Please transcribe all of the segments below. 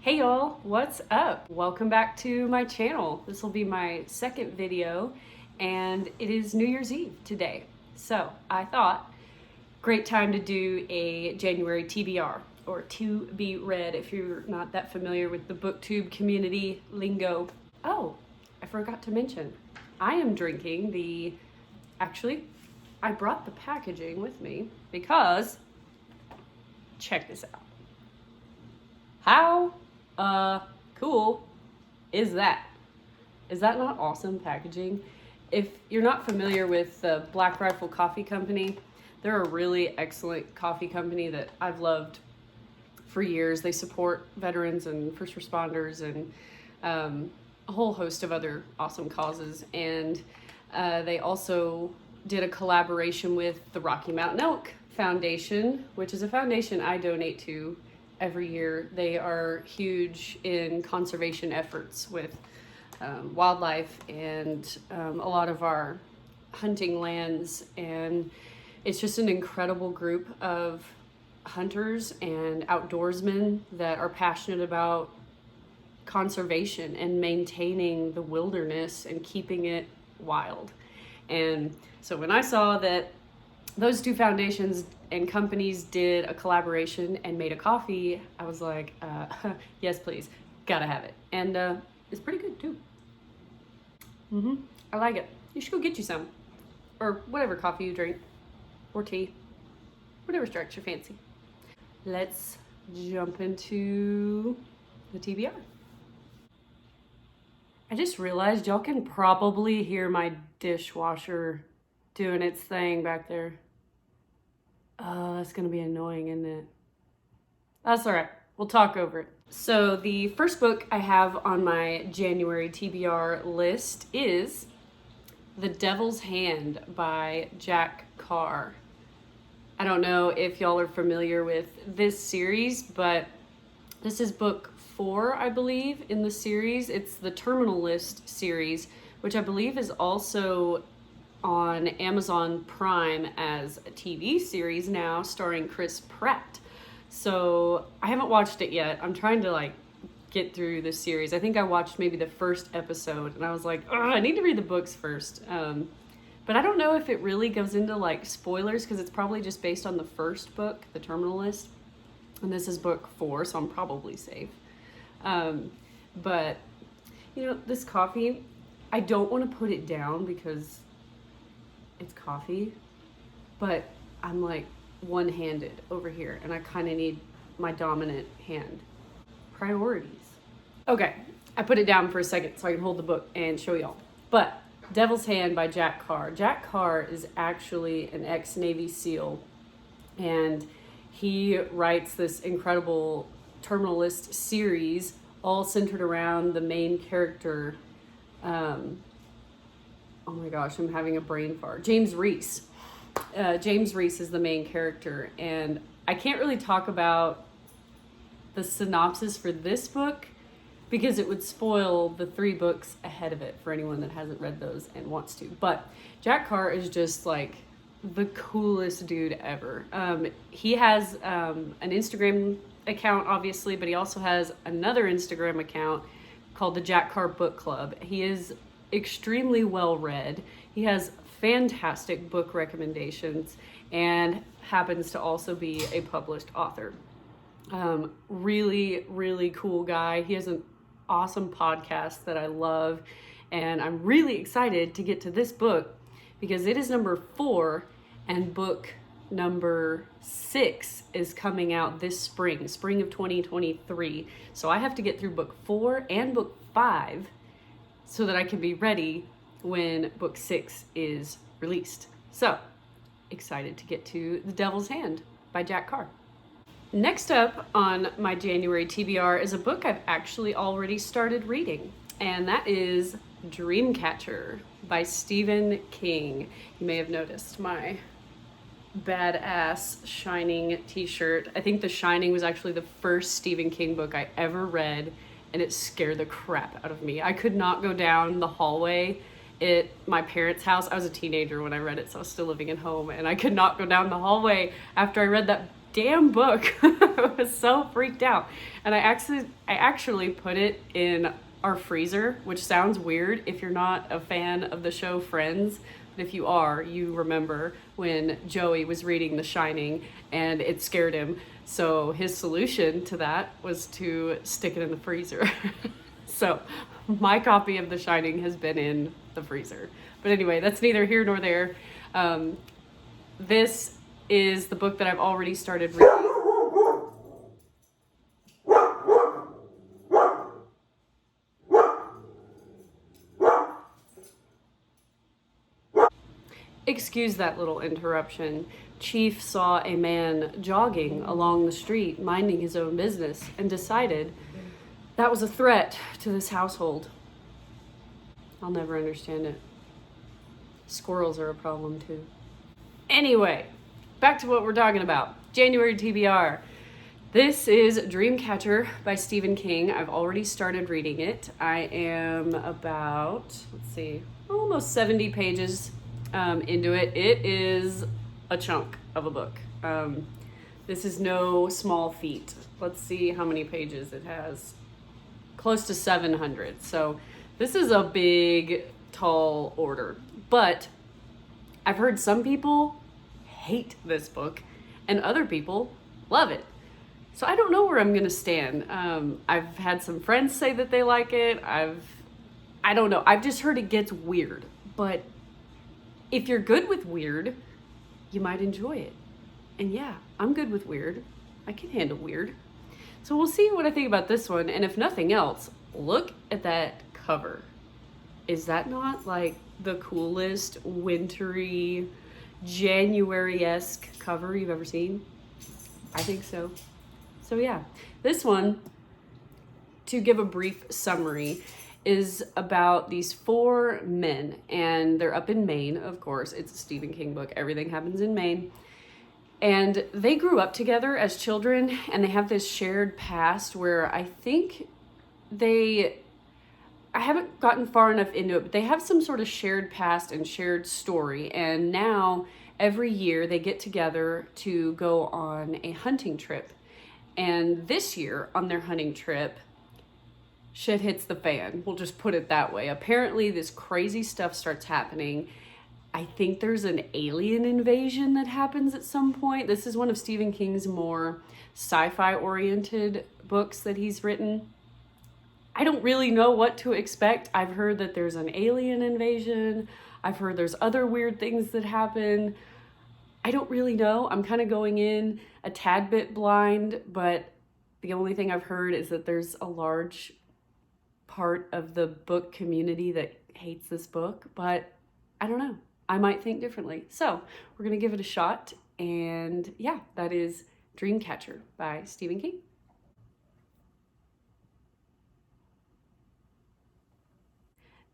Hey y'all, what's up? Welcome back to my channel. This will be my second video and it is New Year's Eve today. So I thought, great time to do a January TBR, or to be read if you're not that familiar with the booktube community lingo. Oh, I forgot to mention, I am drinking actually, I brought the packaging with me because, check this out. How cool is that? Is that not awesome packaging? If you're not familiar with the Black Rifle Coffee Company, they're a really excellent coffee company that I've loved for years. They support veterans and first responders and a whole host of other awesome causes. And they also did a collaboration with the Rocky Mountain Elk Foundation, which is a foundation I donate to every year. They are huge in conservation efforts with wildlife and a lot of our hunting lands, and it's just an incredible group of hunters and outdoorsmen that are passionate about conservation and maintaining the wilderness and keeping it wild. And so when I saw that those two foundations and companies did a collaboration and made a coffee, I was like, yes, please, gotta have it. And it's pretty good too. I like it. You should go get you some, or whatever coffee you drink, or tea, whatever strikes your fancy. Let's jump into the TBR. I just realized y'all can probably hear my dishwasher doing its thing back there. Oh, that's gonna be annoying, isn't it? That's all right, we'll talk over it. So the first book I have on my January TBR list is The Devil's Hand by Jack Carr. I don't know if y'all are familiar with this series, but this is book 4, I believe, in the series. It's the Terminal List series, which I believe is also on Amazon Prime as a TV series now, starring Chris Pratt. So I haven't watched it yet. I'm trying to get through the series. I think I watched maybe the first episode and I was like, oh, I need to read the books first. But I don't know if it really goes into spoilers, because it's probably just based on the first book, The Terminal List. And this is book 4, so I'm probably safe. But, this coffee, I don't want to put it down because it's coffee, but I'm one-handed over here and I kind of need my dominant hand. Priorities. Okay, I put it down for a second so I can hold the book and show y'all. But Devil's Hand by Jack Carr. Jack Carr is actually an ex-Navy SEAL, and he writes this incredible Terminal List series all centered around the main character. Oh my gosh, I'm having a brain fart. James Reese. James Reese is the main character, and I can't really talk about the synopsis for this book because it would spoil the 3 books ahead of it for anyone that hasn't read those and wants to. But Jack Carr is just the coolest dude ever. He has an Instagram account, obviously, but he also has another Instagram account called the Jack Carr Book Club. He is extremely well read. He has fantastic book recommendations and happens to also be a published author. Really, really cool guy. He has an awesome podcast that I love, and I'm really excited to get to this book because it is number 4 and book number 6 is coming out this spring of 2023. So I have to get through book 4 and book 5 so that I can be ready when book 6 is released. So excited to get to The Devil's Hand by Jack Carr. Next up on my January TBR is a book I've actually already started reading, and that is Dreamcatcher by Stephen King. You may have noticed my badass Shining t-shirt. I think The Shining was actually the first Stephen King book I ever read, and it scared the crap out of me. I could not go down the hallway at my parents' house. I was a teenager when I read it, so I was still living at home, and I could not go down the hallway after I read that damn book. I was so freaked out. And I actually put it in our freezer, which sounds weird if you're not a fan of the show Friends. But if you are, you remember when Joey was reading The Shining and it scared him. So his solution to that was to stick it in the freezer. So my copy of The Shining has been in the freezer. But anyway, that's neither here nor there. This is the book that I've already started reading. Excuse that little interruption. Chief saw a man jogging along the street, minding his own business, and decided that was a threat to this household. I'll never understand it. Squirrels are a problem too. Anyway, back to what we're talking about. January TBR. This is Dreamcatcher by Stephen King. I've already started reading it. I am about, almost 70 pages into it. It is a chunk of a book. This is no small feat. Let's see how many pages it has. Close to 700. So this is a big, tall order. But I've heard some people hate this book and other people love it. So I don't know where I'm going to stand. I've had some friends say that they like it. I don't know. I've just heard it gets weird. But if you're good with weird, you might enjoy it. And yeah, I'm good with weird. I can handle weird. So we'll see what I think about this one. And if nothing else, look at that cover. Is that not like the coolest wintry January-esque cover you've ever seen? I think so. So yeah, this one, to give a brief summary, is about these 4 men, and they're up in Maine, of course. It's a Stephen King book. Everything happens in Maine. And they grew up together as children, and they have this shared past where I think I haven't gotten far enough into it, but they have some sort of shared past and shared story. And now every year they get together to go on a hunting trip. And this year on their hunting trip, shit hits the fan. We'll just put it that way. Apparently this crazy stuff starts happening. I think there's an alien invasion that happens at some point. This is one of Stephen King's more sci-fi oriented books that he's written. I don't really know what to expect. I've heard that there's an alien invasion. I've heard there's other weird things that happen. I don't really know. I'm kind of going in a tad bit blind, but the only thing I've heard is that there's a large part of the book community that hates this book, but I don't know. I might think differently. So we're going to give it a shot. And yeah, that is Dreamcatcher by Stephen King.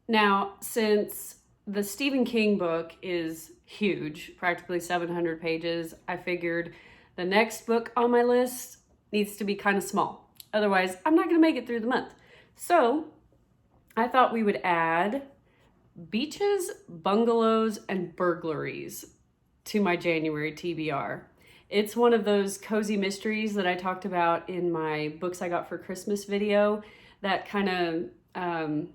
Now, since the Stephen King book is huge, practically 700 pages, I figured the next book on my list needs to be kind of small. Otherwise, I'm not going to make it through the month. So I thought we would add Beaches, Bungalows, and Burglaries to my January TBR. It's one of those cozy mysteries that I talked about in my books I got for Christmas video, that kind of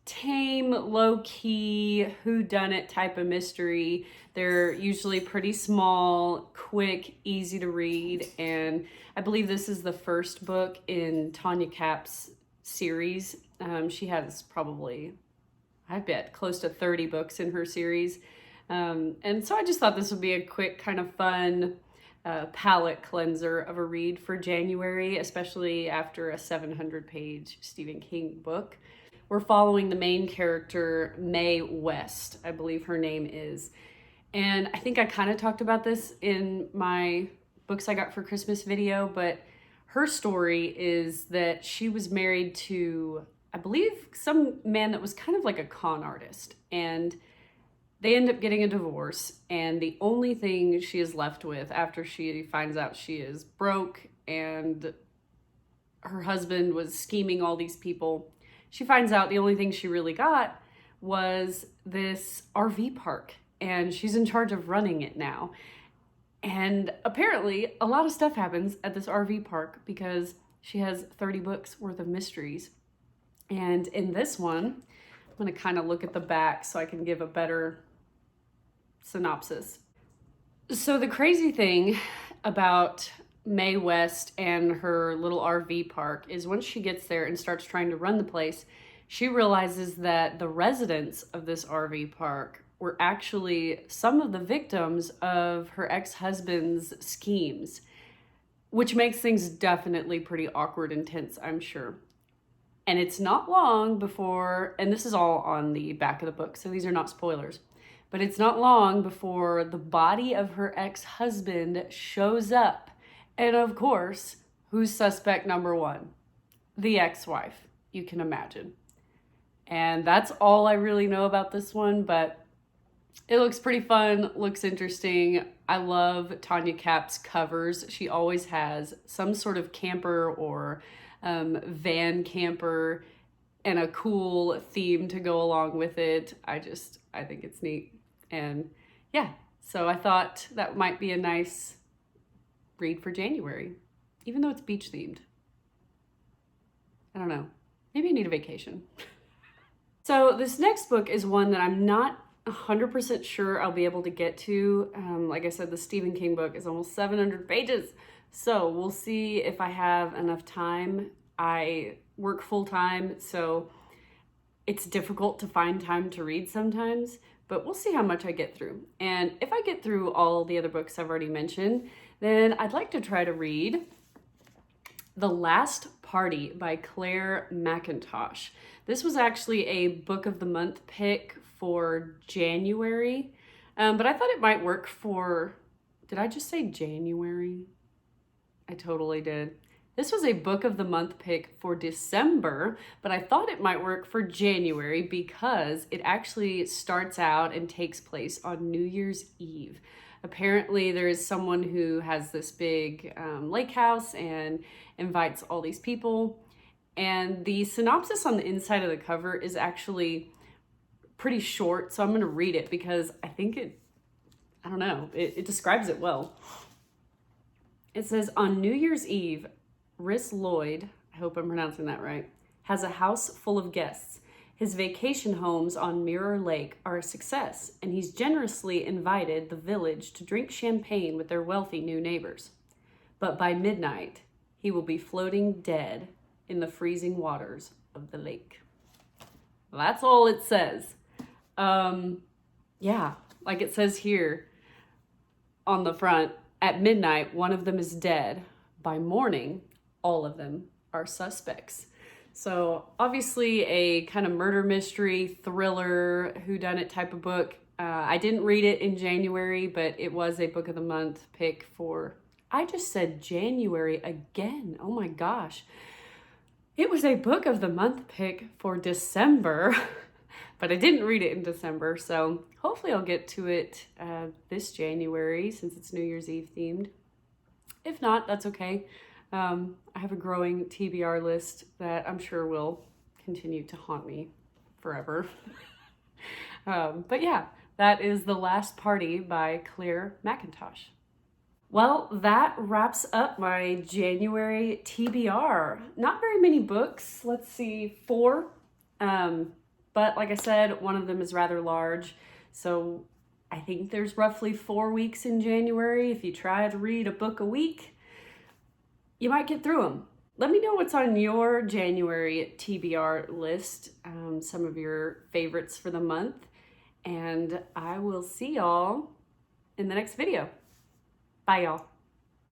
tame, low-key, whodunit type of mystery. They're usually pretty small, quick, easy to read, and I believe this is the first book in Tonya Kappes' series. She has probably, I bet, close to 30 books in her series. And so I just thought this would be a quick, kind of fun palate cleanser of a read for January, especially after a 700-page Stephen King book. We're following the main character, Mae West, I believe her name is. And I think I kind of talked about this in my books I got for Christmas video, but her story is that she was married to, I believe, some man that was kind of like a con artist. And they end up getting a divorce. And the only thing she is left with after she finds out she is broke and her husband was scheming all these people, she finds out the only thing she really got was this RV park, and she's in charge of running it now. And apparently a lot of stuff happens at this RV park because she has 30 books worth of mysteries. And in this one, I'm gonna kind of look at the back so I can give a better synopsis. So the crazy thing about Mae West and her little RV park is once she gets there and starts trying to run the place, she realizes that the residents of this RV park were actually some of the victims of her ex-husband's schemes, which makes things definitely pretty awkward and tense, I'm sure. And it's not long before, and this is all on the back of the book, so these are not spoilers, but it's not long before the body of her ex-husband shows up. And of course, who's suspect number one? The ex-wife, you can imagine. And that's all I really know about this one, but it looks pretty fun, looks interesting. I love Tonya Kappes' covers. She always has some sort of camper or van camper and a cool theme to go along with it. I think it's neat. And yeah, so I thought that might be a nice read for January, even though it's beach themed. I don't know, maybe I need a vacation. So this next book is one that I'm not 100% sure I'll be able to get to. Like I said, the Stephen King book is almost 700 pages. So we'll see if I have enough time. I work full time, so it's difficult to find time to read sometimes, but we'll see how much I get through. And if I get through all the other books I've already mentioned, then I'd like to try to read The Last Party by Clare Mackintosh. This was actually a book of the month pick for January, but I thought it might work for, did I just say January? I totally did. This was a book of the month pick for December, but I thought it might work for January because it actually starts out and takes place on New Year's Eve. Apparently there is someone who has this big lake house and invites all these people. And the synopsis on the inside of the cover is actually pretty short, so I'm going to read it because I think it describes it well. It says, on New Year's Eve, Rhys Lloyd, I hope I'm pronouncing that right, has a house full of guests. His vacation homes on Mirror Lake are a success, and he's generously invited the village to drink champagne with their wealthy new neighbors. But by midnight, he will be floating dead in the freezing waters of the lake. That's all it says. Yeah, like it says here on the front, at midnight, one of them is dead. By morning, all of them are suspects. So obviously a kind of murder mystery, thriller, whodunit type of book. I didn't read it in January, but it was a book of the month pick for, I just said January again. Oh my gosh. It was a book of the month pick for December, but I didn't read it in December. So hopefully I'll get to it this January since it's New Year's Eve themed. If not, that's okay. I have a growing TBR list that I'm sure will continue to haunt me forever. But yeah, that is The Last Party by Clare Mackintosh. Well, that wraps up my January TBR. Not very many books. Let's see, 4. But like I said, one of them is rather large. So I think there's roughly 4 weeks in January. If you try to read a book a week, you might get through them. Let me know what's on your January TBR list, some of your favorites for the month, and I will see y'all in the next video. Bye, y'all.